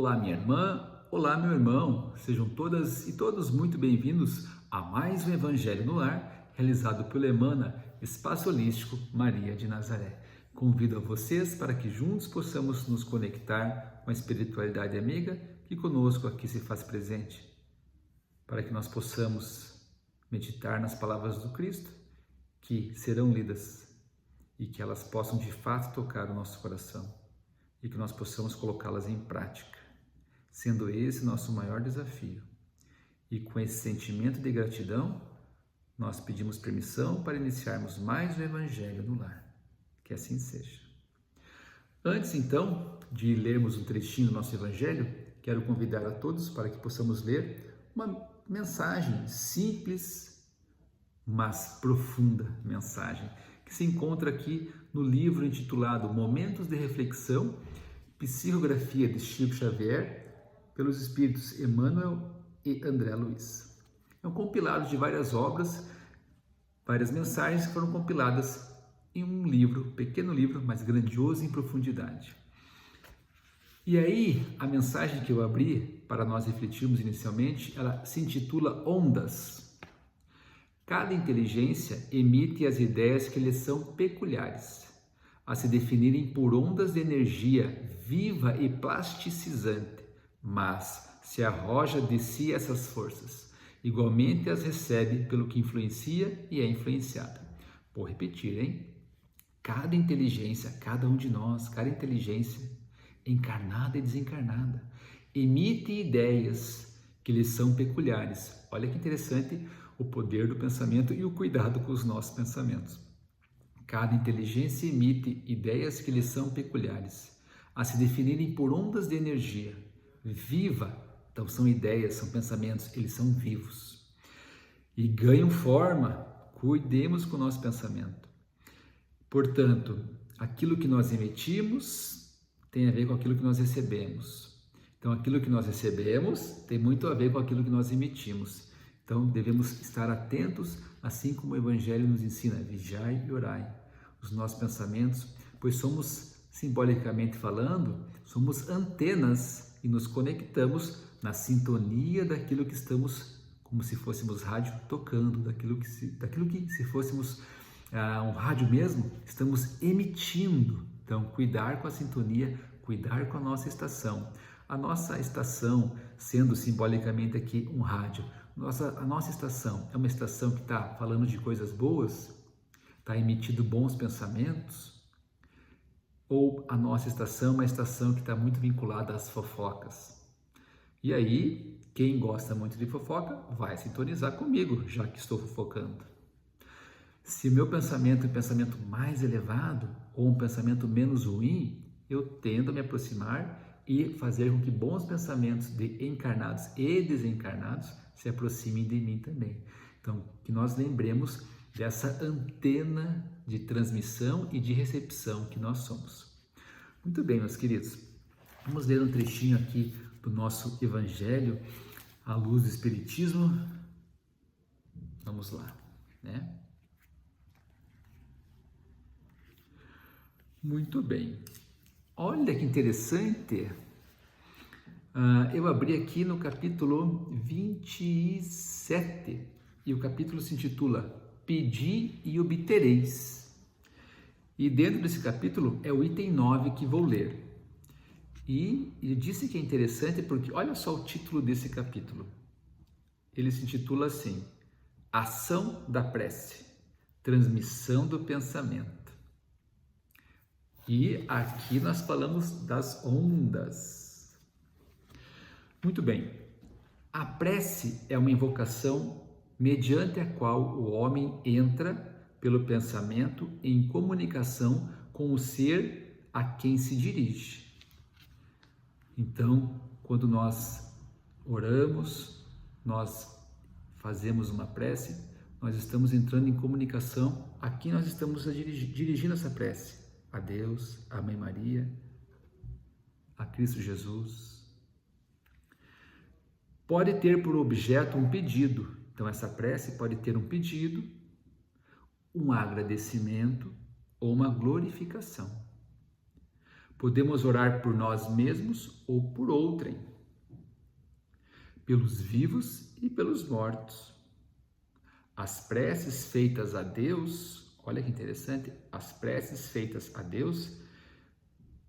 Olá, minha irmã, olá, meu irmão, sejam todas e todos muito bem-vindos a mais um Evangelho no Lar, realizado pelo Emana, Espaço Holístico Maria de Nazaré. Convido a vocês para que juntos possamos nos conectar com a espiritualidade amiga que conosco aqui se faz presente, para que nós possamos meditar nas palavras do Cristo, que serão lidas e que elas possam de fato tocar o nosso coração e que nós possamos colocá-las em prática, sendo esse nosso maior desafio. E com esse sentimento de gratidão, nós pedimos permissão para iniciarmos mais um Evangelho no Lar. Que assim seja. Antes, então, de lermos um trechinho do nosso Evangelho, quero convidar a todos para que possamos ler uma mensagem simples, mas profunda mensagem, que se encontra aqui no livro intitulado Momentos de Reflexão, Psicografia de Chico Xavier, pelos espíritos Emmanuel e André Luiz. É um compilado de várias obras, várias mensagens que foram compiladas em um livro, pequeno livro, mas grandioso em profundidade. E aí, a mensagem que eu abri para nós refletirmos inicialmente, ela se intitula Ondas. Cada inteligência emite as ideias que lhe são peculiares, a se definirem por ondas de energia viva e plasticizante, mas se arroja de si essas forças, igualmente as recebe pelo que influencia e é influenciada. Vou repetir, hein? Cada inteligência, cada um de nós, cada inteligência, encarnada e desencarnada, emite ideias que lhe são peculiares. Olha que interessante o poder do pensamento e o cuidado com os nossos pensamentos. Cada inteligência emite ideias que lhe são peculiares, a se definirem por ondas de energia viva. Então são ideias, são pensamentos, eles são vivos. E ganham forma, cuidemos com o nosso pensamento. Portanto, aquilo que nós emitimos tem a ver com aquilo que nós recebemos. Então aquilo que nós recebemos tem muito a ver com aquilo que nós emitimos. Então, devemos estar atentos, assim como o Evangelho nos ensina, vigiai e orai, os nossos pensamentos, pois somos, simbolicamente falando, somos antenas e nos conectamos na sintonia daquilo que estamos, como se fôssemos rádio, tocando, daquilo que se fôssemos um rádio mesmo, estamos emitindo. Então, cuidar com a sintonia, cuidar com a nossa estação. A nossa estação, sendo simbolicamente aqui um rádio, a nossa estação é uma estação que está falando de coisas boas, está emitindo bons pensamentos, ou a nossa estação é uma estação que está muito vinculada às fofocas. E aí, quem gosta muito de fofoca vai sintonizar comigo, já que estou fofocando. Se o meu pensamento é um pensamento mais elevado ou um pensamento menos ruim, eu tendo a me aproximar e fazer com que bons pensamentos de encarnados e desencarnados se aproximem de mim também. Então, que nós lembremos dessa antena de transmissão e de recepção que nós somos. Muito bem, meus queridos, vamos ler um trechinho aqui do nosso Evangelho à luz do Espiritismo. Vamos lá, né? Muito bem. Olha que interessante. Eu abri aqui no capítulo 27 e o capítulo se intitula Pedi e obtereis. E dentro desse capítulo é o item 9 que vou ler. E eu disse que é interessante porque olha só o título desse capítulo. Ele se intitula assim: Ação da prece, transmissão do pensamento. E aqui nós falamos das ondas. Muito bem. A prece é uma invocação mediante a qual o homem entra pelo pensamento em comunicação com o ser a quem se dirige. Então, quando nós oramos, nós fazemos uma prece, nós estamos entrando em comunicação a quem nós estamos dirigindo essa prece. A Deus, a Mãe Maria, a Cristo Jesus. Pode ter por objeto um pedido. Então, essa prece pode ter um pedido, um agradecimento ou uma glorificação. Podemos orar por nós mesmos ou por outrem, pelos vivos e pelos mortos. As preces feitas a Deus, olha que interessante, as preces feitas a Deus,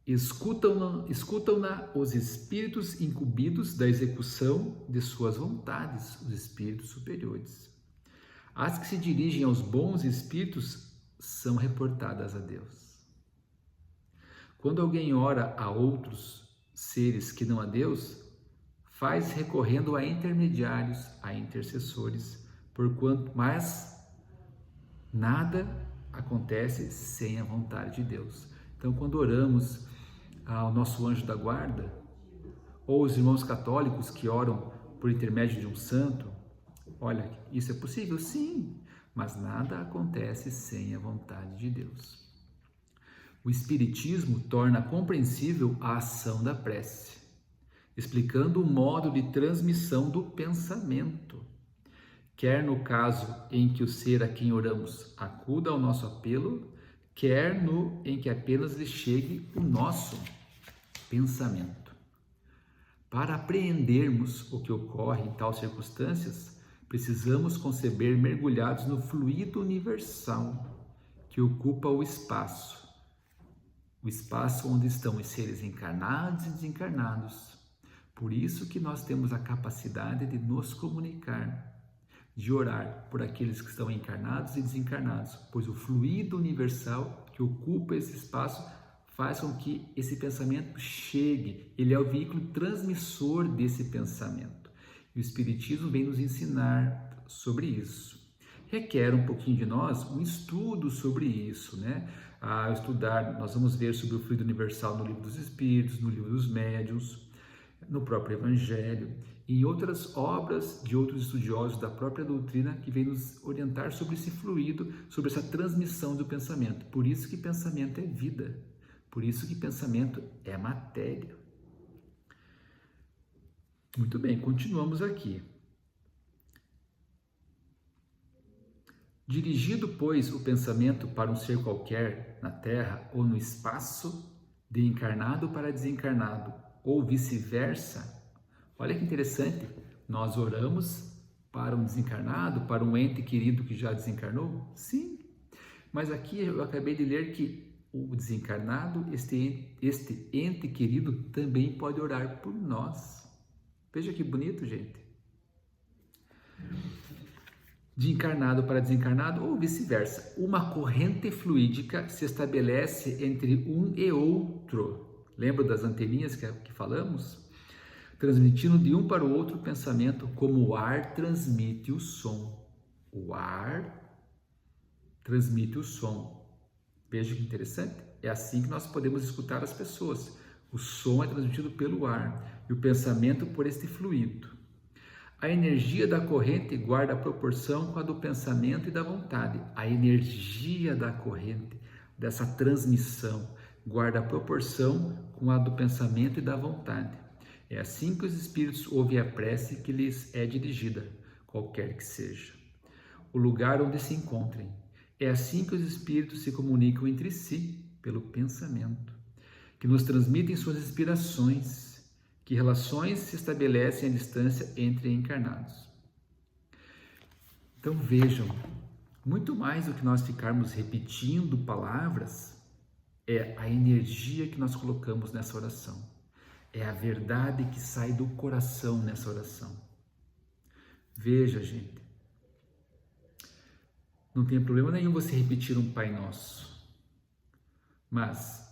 escutam-na os espíritos incumbidos da execução de suas vontades, os espíritos superiores. As que se dirigem aos bons espíritos são reportadas a Deus. Quando alguém ora a outros seres que não a Deus, faz recorrendo a intermediários, a intercessores, mas nada acontece sem a vontade de Deus. Então, quando oramos ao nosso anjo da guarda, ou os irmãos católicos que oram por intermédio de um santo, olha, isso é possível? Sim, mas nada acontece sem a vontade de Deus. O Espiritismo torna compreensível a ação da prece, explicando o modo de transmissão do pensamento, quer no caso em que o ser a quem oramos acuda ao nosso apelo, quer no em que apenas lhe chegue o nosso pensamento. Para apreendermos o que ocorre em tais circunstâncias, precisamos conceber mergulhados no fluido universal que ocupa o espaço onde estão os seres encarnados e desencarnados. Por isso que nós temos a capacidade de nos comunicar, de orar por aqueles que estão encarnados e desencarnados, pois o fluido universal que ocupa esse espaço faz com que esse pensamento chegue, ele é o veículo transmissor desse pensamento. E o Espiritismo vem nos ensinar sobre isso. Requer um pouquinho de nós um estudo sobre isso, né? Nós vamos ver sobre o fluido universal no Livro dos Espíritos, no Livro dos Médiuns, no próprio Evangelho, e em outras obras de outros estudiosos da própria doutrina que vêm nos orientar sobre esse fluido, sobre essa transmissão do pensamento. Por isso que pensamento é vida, por isso que pensamento é matéria. Muito bem, continuamos aqui. Dirigido, pois, o pensamento para um ser qualquer na Terra ou no espaço, de encarnado para desencarnado, ou vice-versa, olha que interessante, nós oramos para um desencarnado, para um ente querido que já desencarnou? Sim, mas aqui eu acabei de ler que o desencarnado, este ente querido, também pode orar por nós. Veja que bonito, gente. De encarnado para desencarnado ou vice-versa. Uma corrente fluídica se estabelece entre um e outro. Lembra das anteninhas que falamos? Transmitindo de um para o outro o pensamento, como o ar transmite o som. O ar transmite o som. Veja que interessante. É assim que nós podemos escutar as pessoas. O som é transmitido pelo ar e o pensamento por este fluido. A energia da corrente guarda a proporção com a do pensamento e da vontade. A energia da corrente, dessa transmissão, guarda a proporção com a do pensamento e da vontade. É assim que os espíritos ouvem a prece que lhes é dirigida, qualquer que seja, o lugar onde se encontrem. É assim que os espíritos se comunicam entre si, pelo pensamento, que nos transmitem suas inspirações, que relações se estabelecem à distância entre encarnados. Então vejam, muito mais do que nós ficarmos repetindo palavras, é a energia que nós colocamos nessa oração. É a verdade que sai do coração nessa oração. Veja, gente, não tem problema nenhum você repetir um Pai Nosso, mas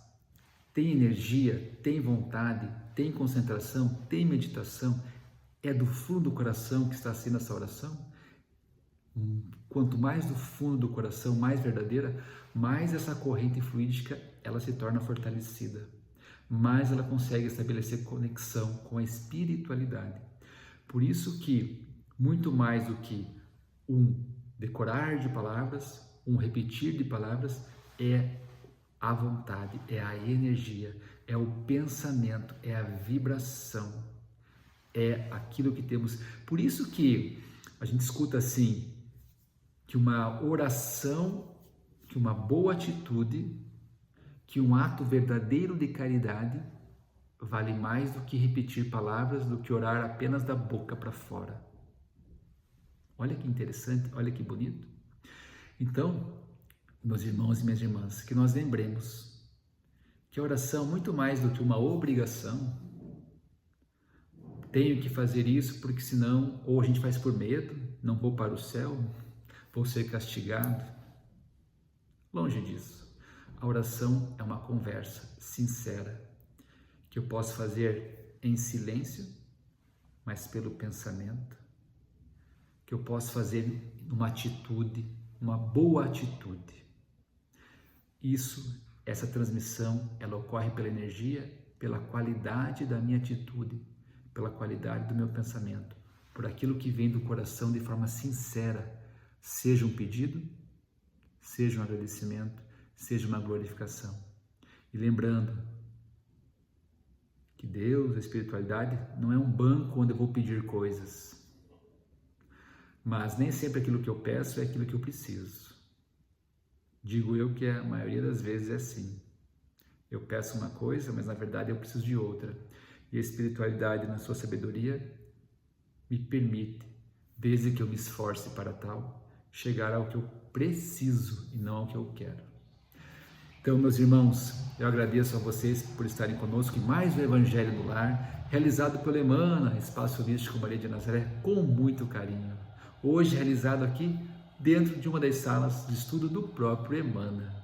tem energia, tem vontade, tem concentração, tem meditação, é do fundo do coração que está sendo essa oração? Quanto mais do fundo do coração, mais verdadeira, mais essa corrente fluídica ela se torna fortalecida, mais ela consegue estabelecer conexão com a espiritualidade. Por isso que, muito mais do que um decorar de palavras, um repetir de palavras, é a vontade, é a energia, é o pensamento, é a vibração, é aquilo que temos. Por isso que a gente escuta assim, que uma oração, que uma boa atitude, que um ato verdadeiro de caridade vale mais do que repetir palavras, do que orar apenas da boca para fora. Olha que interessante, olha que bonito. Então, meus irmãos e minhas irmãs, que nós lembremos que a oração, muito mais do que uma obrigação, tenho que fazer isso porque senão, ou a gente faz por medo, não vou para o céu, vou ser castigado. Longe disso. A oração é uma conversa sincera, que eu posso fazer em silêncio, mas pelo pensamento, que eu posso fazer numa atitude, uma boa atitude. Essa transmissão, ela ocorre pela energia, pela qualidade da minha atitude, pela qualidade do meu pensamento, por aquilo que vem do coração de forma sincera, seja um pedido, seja um agradecimento, seja uma glorificação. E lembrando que Deus, a espiritualidade, não é um banco onde eu vou pedir coisas, mas nem sempre aquilo que eu peço é aquilo que eu preciso. Digo eu que a maioria das vezes é assim. Eu peço uma coisa, mas na verdade eu preciso de outra. E a espiritualidade, na sua sabedoria, me permite, desde que eu me esforce para tal, chegar ao que eu preciso e não ao que eu quero. Então, meus irmãos, eu agradeço a vocês por estarem conosco em mais um Evangelho no Lar, realizado pela Emana, Espaço Holístico Maria de Nazaré, com muito carinho. Hoje realizado aqui dentro de uma das salas de estudo do próprio Emana.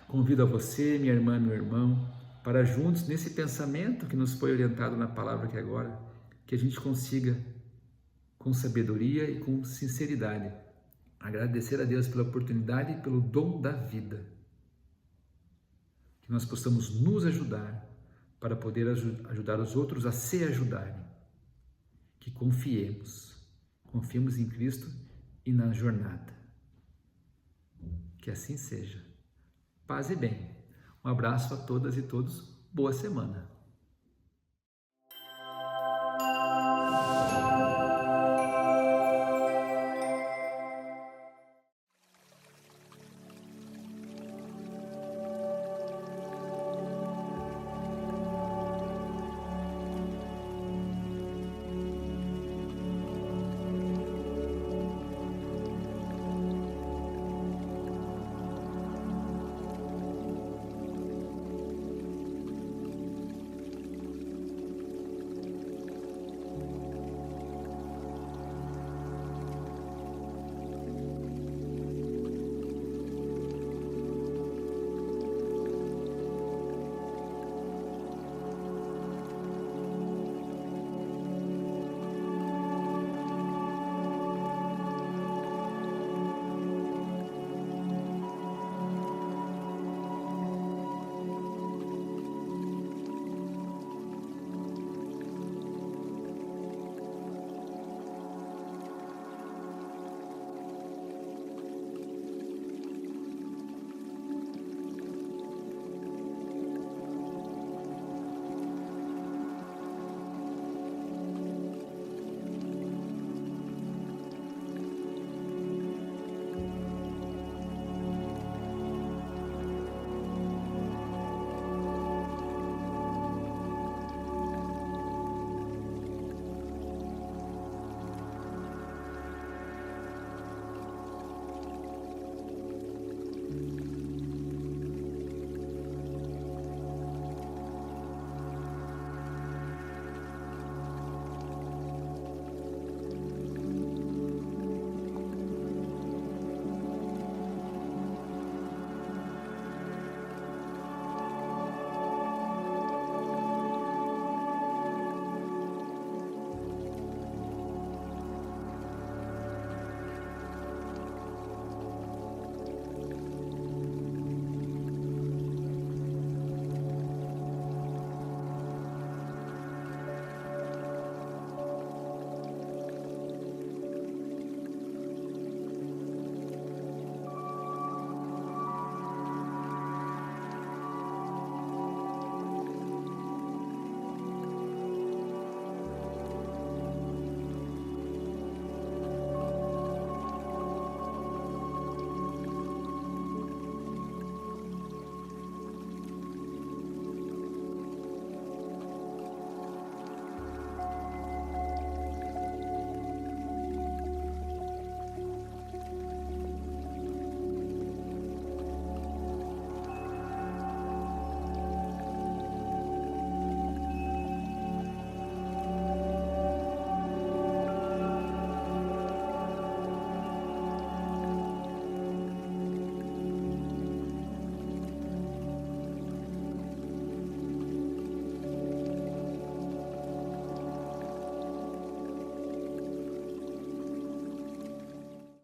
Convido a você, minha irmã, meu irmão, para juntos, nesse pensamento que nos foi orientado na palavra aqui agora, que a gente consiga, com sabedoria e com sinceridade, agradecer a Deus pela oportunidade e pelo dom da vida. Que nós possamos nos ajudar para poder ajudar os outros a se ajudarem. Que confiemos em Cristo e na jornada. Que assim seja. Paz e bem. Um abraço a todas e todos. Boa semana.